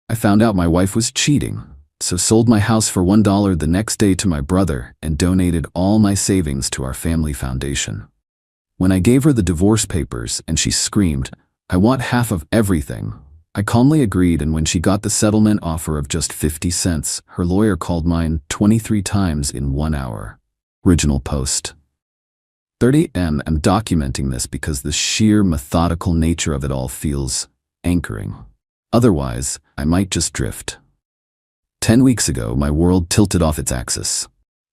I found out my wife was cheating, so sold my house for $1 the next day to my brother and donated all my savings to our family foundation. When I gave her the divorce papers and she screamed, "I want half of everything," I calmly agreed, and when she got the settlement offer of just 50 cents, her lawyer called mine 23 times in 1 hour. Original post. 30M. I'm documenting this because the sheer methodical nature of it all feels anchoring. Otherwise, I might just drift. 10 weeks ago, my world tilted off its axis.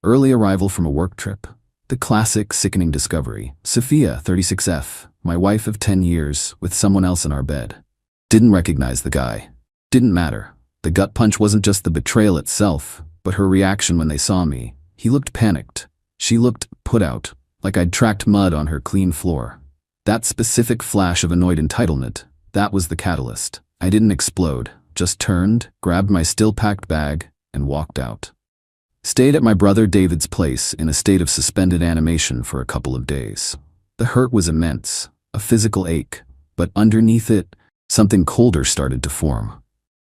Early arrival from a work trip. The classic sickening discovery. Sophia, 36F, my wife of 10 years, with someone else in our bed. Didn't recognize the guy. Didn't matter. The gut punch wasn't just the betrayal itself, but her reaction when they saw me. He looked panicked. She looked put out, like I'd tracked mud on her clean floor. That specific flash of annoyed entitlement, that was the catalyst. I didn't explode, just turned, grabbed my still-packed bag, and walked out. Stayed at my brother David's place in a state of suspended animation for a couple of days. The hurt was immense, a physical ache, but underneath it, something colder started to form.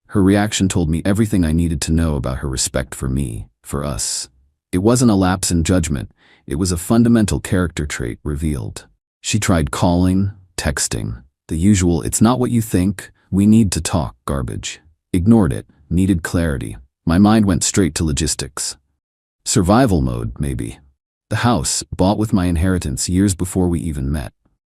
Her reaction told me everything I needed to know about her respect for me, for us. It wasn't a lapse in judgment, it was a fundamental character trait revealed. She tried calling, texting, the usual "it's not what you think, we need to talk" garbage. Ignored it, needed clarity. My mind went straight to logistics. Survival mode, maybe. The house, bought with my inheritance years before we even met.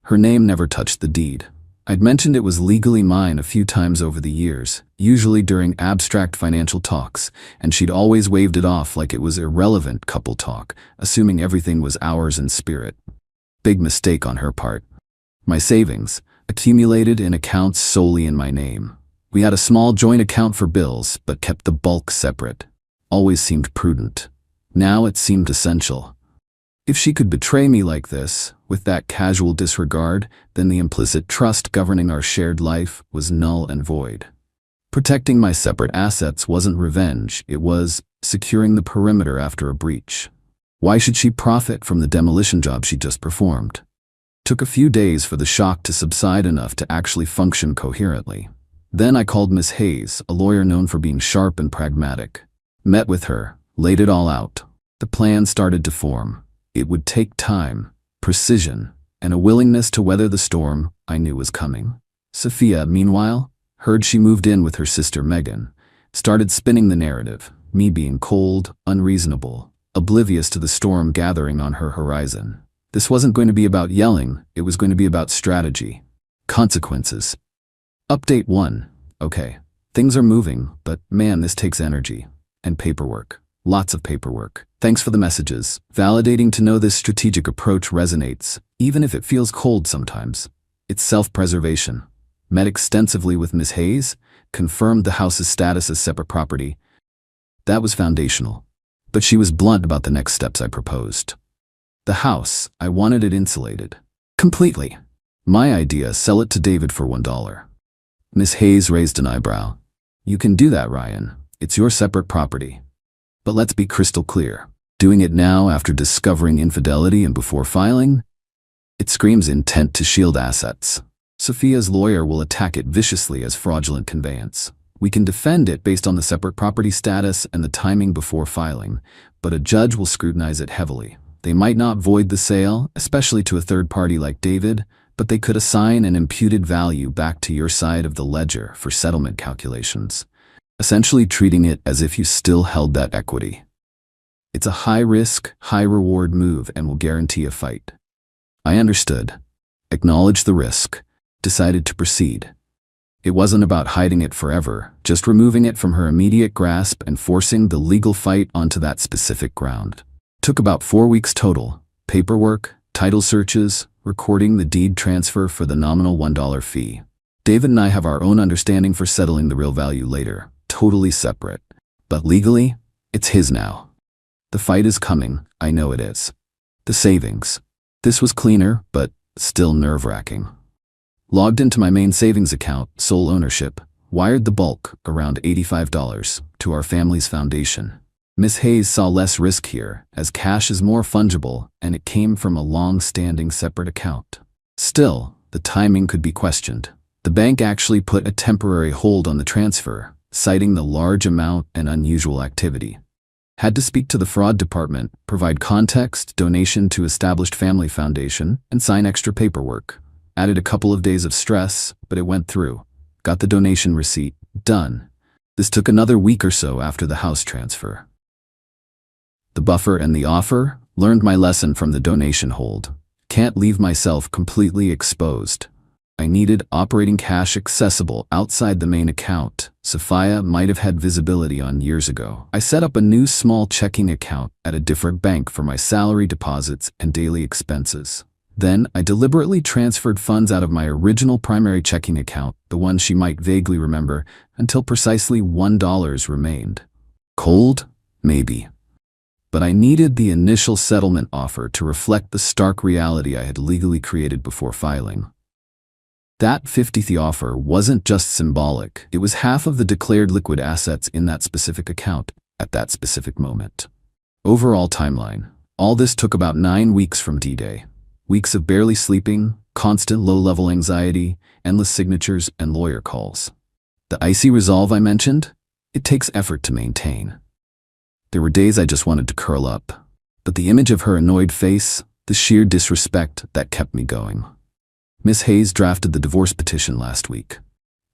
Her name never touched the deed. I'd mentioned it was legally mine a few times over the years, usually during abstract financial talks, and she'd always waved it off like it was irrelevant couple talk, assuming everything was ours in spirit. Big mistake on her part. My savings, accumulated in accounts solely in my name. We had a small joint account for bills, but kept the bulk separate. Always seemed prudent. Now it seemed essential. If she could betray me like this, with that casual disregard, then the implicit trust governing our shared life was null and void. Protecting my separate assets wasn't revenge, it was securing the perimeter after a breach. Why should she profit from the demolition job she just performed? Took a few days for the shock to subside enough to actually function coherently. Then I called Miss Hayes, a lawyer known for being sharp and pragmatic. Met with her, laid it all out. The plan started to form. It would take time, precision, and a willingness to weather the storm I knew was coming. Sophia, meanwhile, heard she moved in with her sister Megan, started spinning the narrative, me being cold, unreasonable, oblivious to the storm gathering on her horizon. This wasn't going to be about yelling, it was going to be about strategy. Consequences. Update 1. Okay, things are moving, but man, this takes energy. And paperwork. Lots of paperwork. Thanks for the messages. Validating to know this strategic approach resonates, even if it feels cold sometimes. It's self-preservation. Met extensively with Miss Hayes, confirmed the house's status as separate property. That was foundational. But she was blunt about the next steps I proposed. The house, I wanted it insulated. Completely. My idea, sell it to David for $1. Miss Hayes raised an eyebrow. You can do that, Ryan. It's your separate property. But let's be crystal clear. Doing it now after discovering infidelity and before filing? It screams intent to shield assets. Sophia's lawyer will attack it viciously as fraudulent conveyance. We can defend it based on the separate property status and the timing before filing, but a judge will scrutinize it heavily. They might not void the sale, especially to a third party like David, but they could assign an imputed value back to your side of the ledger for settlement calculations, essentially treating it as if you still held that equity. It's a high-risk, high-reward move and will guarantee a fight. I understood, acknowledged the risk, decided to proceed. It wasn't about hiding it forever, just removing it from her immediate grasp and forcing the legal fight onto that specific ground. Took about 4 weeks total. Paperwork, title searches, recording the deed transfer for the nominal $1 fee. David and I have our own understanding for settling the real value later, totally separate. But legally, it's his now. The fight is coming, I know it is. The savings. This was cleaner, but still nerve-wracking. Logged into my main savings account, sole ownership, wired the bulk, around $85, to our family's foundation. Miss Hayes saw less risk here, as cash is more fungible and it came from a long-standing separate account. Still, the timing could be questioned. The bank actually put a temporary hold on the transfer, citing the large amount and unusual activity. Had to speak to the fraud department, provide context, donation to established family foundation, and sign extra paperwork. Added a couple of days of stress, but it went through. Got the donation receipt. Done. This took another week or so after the house transfer. The buffer and the offer. Learned my lesson from the donation hold. Can't leave myself completely exposed. I needed operating cash accessible outside the main account. Sophia might have had visibility on years ago. I set up a new small checking account at a different bank for my salary deposits and daily expenses. Then I deliberately transferred funds out of my original primary checking account, the one she might vaguely remember, until precisely $1 remained. Cold? Maybe. But I needed the initial settlement offer to reflect the stark reality I had legally created before filing. That 50th offer wasn't just symbolic, it was half of the declared liquid assets in that specific account at that specific moment. Overall timeline. All this took about 9 weeks from D-Day. Weeks of barely sleeping, constant low-level anxiety, endless signatures, and lawyer calls. The icy resolve I mentioned? It takes effort to maintain. There were days I just wanted to curl up, but the image of her annoyed face, the sheer disrespect, that kept me going. Miss Hayes drafted the divorce petition last week.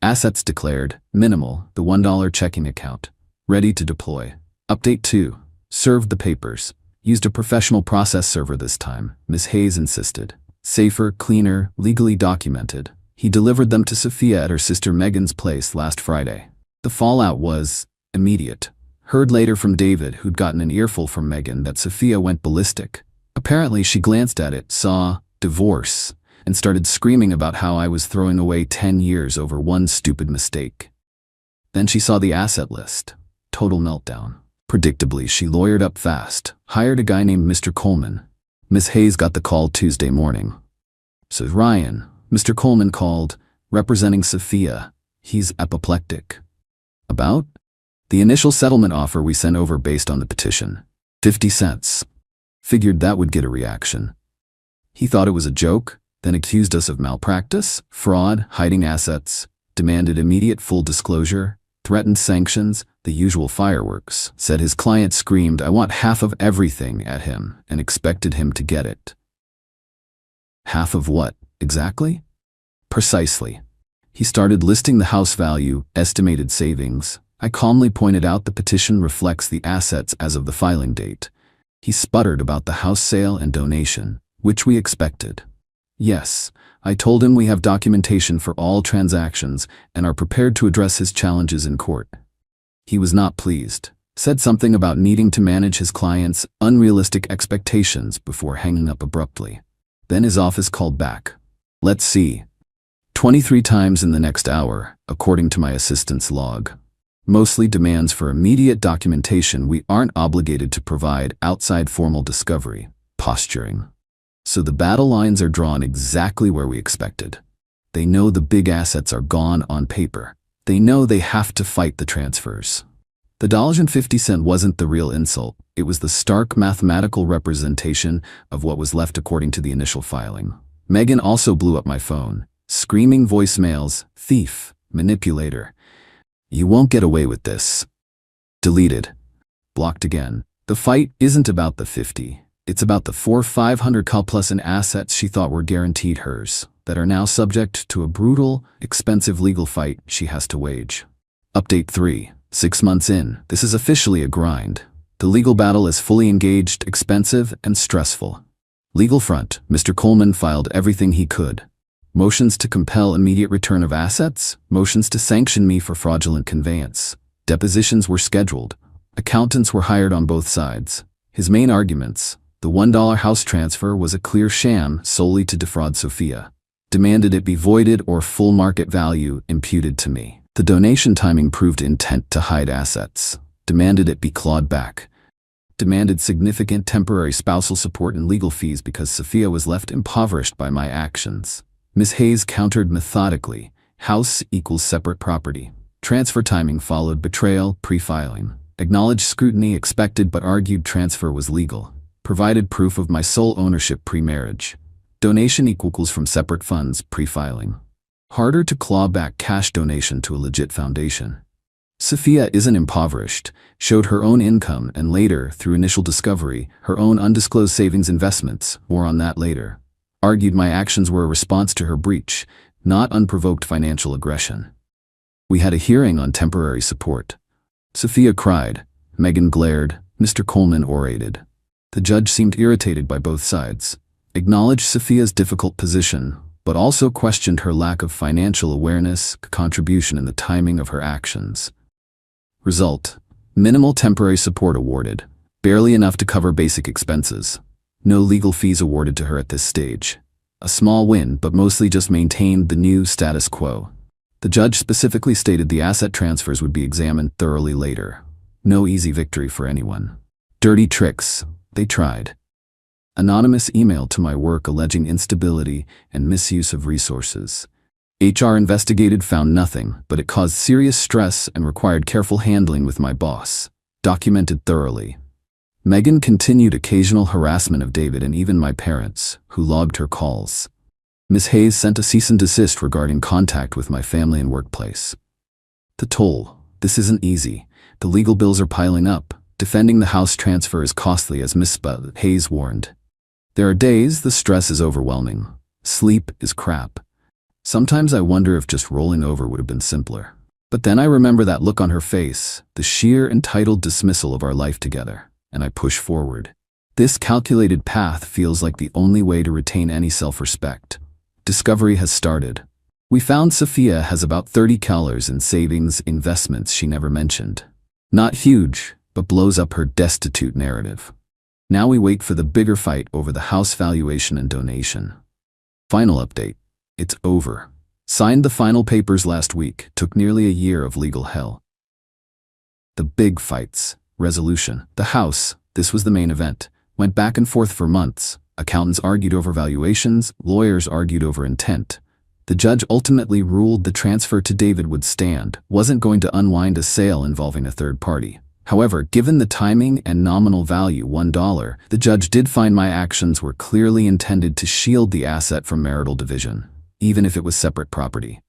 Assets declared, minimal, the $1 checking account. Ready to deploy. Update 2. Served the papers. Used a professional process server this time, Miss Hayes insisted. Safer, cleaner, legally documented. He delivered them to Sophia at her sister Megan's place last Friday. The fallout was immediate. Heard later from David, who'd gotten an earful from Megan, that Sophia went ballistic. Apparently she glanced at it, saw divorce, and started screaming about how I was throwing away 10 years over one stupid mistake. Then she saw the asset list. Total meltdown. Predictably, she lawyered up fast, hired a guy named Mr. Coleman. Miss Hayes got the call Tuesday morning. So Ryan, Mr. Coleman called, representing Sophia. He's apoplectic. About? The initial settlement offer we sent over based on the petition. 50 cents. Figured that would get a reaction. He thought it was a joke, then accused us of malpractice, fraud, hiding assets, demanded immediate full disclosure, threatened sanctions, the usual fireworks, said his client screamed, "I want half of everything," at him, and expected him to get it. Half of what, exactly? Precisely. He started listing the house value, estimated savings. I calmly pointed out the petition reflects the assets as of the filing date. He sputtered about the house sale and donation, which we expected. Yes, I told him we have documentation for all transactions and are prepared to address his challenges in court. He was not pleased, said something about needing to manage his client's unrealistic expectations before hanging up abruptly. Then his office called back. Let's see. 23 times in the next hour, according to my assistant's log. Mostly demands for immediate documentation we aren't obligated to provide outside formal discovery. Posturing. So the battle lines are drawn exactly where we expected. They know the big assets are gone on paper. They know they have to fight the transfers. The $1.50 wasn't the real insult. It was the stark mathematical representation of what was left according to the initial filing. Megan also blew up my phone, screaming voicemails, thief, manipulator. You won't get away with this. Deleted. Blocked again. The fight isn't about the 50. It's about the $400-500 plus in assets she thought were guaranteed hers, that are now subject to a brutal, expensive legal fight she has to wage. Update 3. 6 months in, this is officially a grind. The legal battle is fully engaged, expensive, and stressful. Legal front, Mr. Coleman filed everything he could. Motions to compel immediate return of assets, motions to sanction me for fraudulent conveyance. Depositions were scheduled. Accountants were hired on both sides. His main arguments: the $1 house transfer was a clear sham solely to defraud Sophia. Demanded it be voided or full market value imputed to me. The donation timing proved intent to hide assets. Demanded it be clawed back. Demanded significant temporary spousal support and legal fees because Sophia was left impoverished by my actions. Ms. Hayes countered methodically. House equals separate property. Transfer timing followed betrayal, pre-filing. Acknowledged scrutiny expected but argued transfer was legal. Provided proof of my sole ownership pre-marriage. Donation equals from separate funds, pre-filing. Harder to claw back cash donation to a legit foundation. Sophia isn't impoverished, showed her own income and later, through initial discovery, her own undisclosed savings investments, more on that later. Argued my actions were a response to her breach, not unprovoked financial aggression. We had a hearing on temporary support. Sophia cried. Megan glared. Mr. Coleman orated. The judge seemed irritated by both sides, acknowledged Sophia's difficult position, but also questioned her lack of financial awareness, contribution, and the timing of her actions. Result: minimal temporary support awarded, barely enough to cover basic expenses. No legal fees awarded to her at this stage. A small win, but mostly just maintained the new status quo. The judge specifically stated the asset transfers would be examined thoroughly later. No easy victory for anyone. Dirty tricks. They tried. Anonymous email to my work alleging instability and misuse of resources. HR investigated, found nothing, but it caused serious stress and required careful handling with my boss. Documented thoroughly. Megan continued occasional harassment of David and even my parents, who logged her calls. Ms. Hayes sent a cease and desist regarding contact with my family and workplace. The toll. This isn't easy. The legal bills are piling up. Defending the house transfer is costly, as Ms. Hayes warned. There are days the stress is overwhelming. Sleep is crap. Sometimes I wonder if just rolling over would have been simpler. But then I remember that look on her face, the sheer entitled dismissal of our life together, and I push forward. This calculated path feels like the only way to retain any self-respect. Discovery has started. We found Sophia has about $30 in savings investments she never mentioned. Not huge, but blows up her destitute narrative. Now we wait for the bigger fight over the house valuation and donation. Final update. It's over. Signed the final papers last week. Took nearly a year of legal hell. The big fights. Resolution. The house, this was the main event, went back and forth for months. Accountants argued over valuations, lawyers argued over intent. The judge ultimately ruled the transfer to David would stand, wasn't going to unwind a sale involving a third party. However, given the timing and nominal value, $1, the judge did find my actions were clearly intended to shield the asset from marital division, even if it was separate property.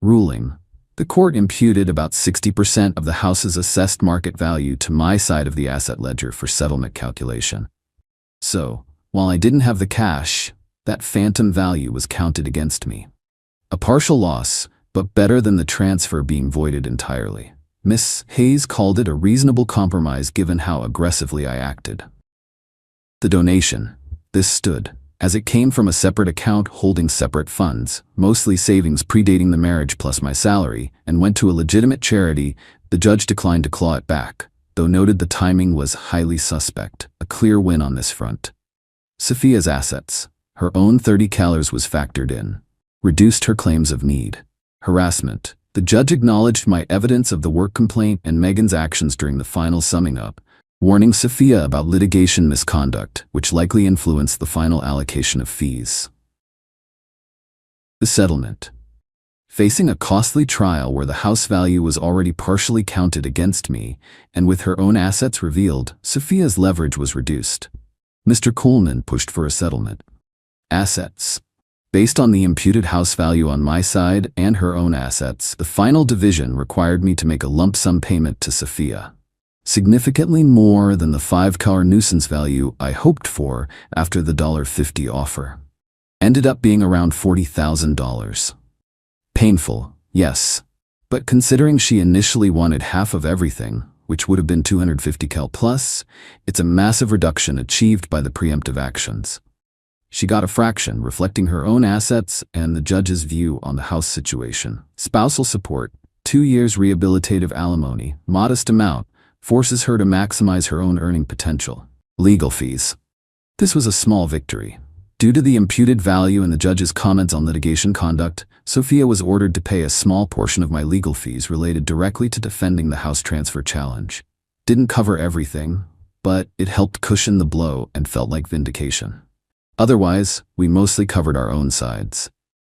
Ruling. The court imputed about 60% of the house's assessed market value to my side of the asset ledger for settlement calculation. So, while I didn't have the cash, that phantom value was counted against me. A partial loss, but better than the transfer being voided entirely. Miss Hayes called it a reasonable compromise given how aggressively I acted. The donation. This stood, as it came from a separate account holding separate funds, mostly savings predating the marriage plus my salary, and went to a legitimate charity. The judge declined to claw it back, though noted the timing was highly suspect. A clear win on this front. Sophia's assets. Her own $30 was factored in. Reduced her claims of need. Harassment. The judge acknowledged my evidence of the work complaint and Megan's actions during the final summing up, warning Sophia about litigation misconduct, which likely influenced the final allocation of fees. The settlement. Facing a costly trial where the house value was already partially counted against me, and with her own assets revealed, Sophia's leverage was reduced. Mr. Coleman pushed for a settlement. Assets. Based on the imputed house value on my side and her own assets, the final division required me to make a lump sum payment to Sophia. Significantly more than the $5 nuisance value I hoped for after the $50 offer. Ended up being around $40,000. Painful, yes. But considering she initially wanted half of everything, which would have been $250 plus, it's a massive reduction achieved by the preemptive actions. She got a fraction, reflecting her own assets and the judge's view on the house situation. Spousal support, 2 years rehabilitative alimony, modest amount, forces her to maximize her own earning potential. Legal fees. This was a small victory. Due to the imputed value and the judge's comments on litigation conduct, Sophia was ordered to pay a small portion of my legal fees related directly to defending the house transfer challenge. Didn't cover everything, but it helped cushion the blow and felt like vindication. Otherwise, we mostly covered our own sides.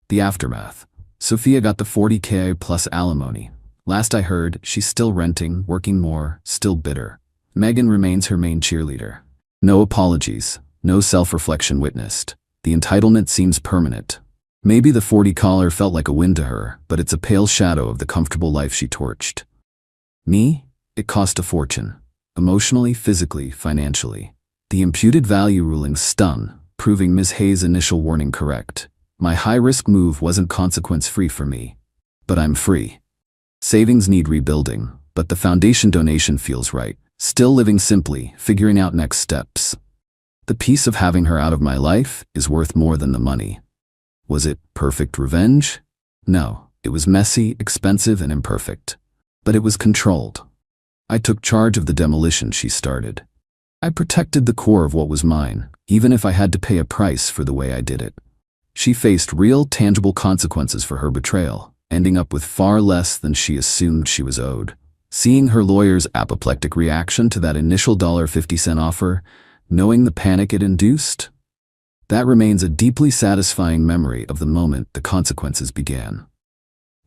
The aftermath. Sophia got the $40K plus alimony. Last I heard, she's still renting, working more, still bitter. Megan remains her main cheerleader. No apologies, no self-reflection witnessed. The entitlement seems permanent. Maybe the $40 felt like a win to her, but it's a pale shadow of the comfortable life she torched. Me? It cost a fortune. Emotionally, physically, financially. The imputed value ruling stung, proving Ms. Hayes' initial warning correct. My high-risk move wasn't consequence-free for me. But I'm free. Savings need rebuilding, but the foundation donation feels right. Still living simply, figuring out next steps. The peace of having her out of my life is worth more than the money. Was it perfect revenge? No, it was messy, expensive, and imperfect. But it was controlled. I took charge of the demolition she started. I protected the core of what was mine, even if I had to pay a price for the way I did it. She faced real, tangible consequences for her betrayal, ending up with far less than she assumed she was owed. Seeing her lawyer's apoplectic reaction to that initial $1.50 offer, knowing the panic it induced, that remains a deeply satisfying memory of the moment the consequences began.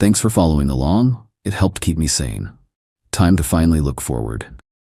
Thanks for following along. It helped keep me sane. Time to finally look forward.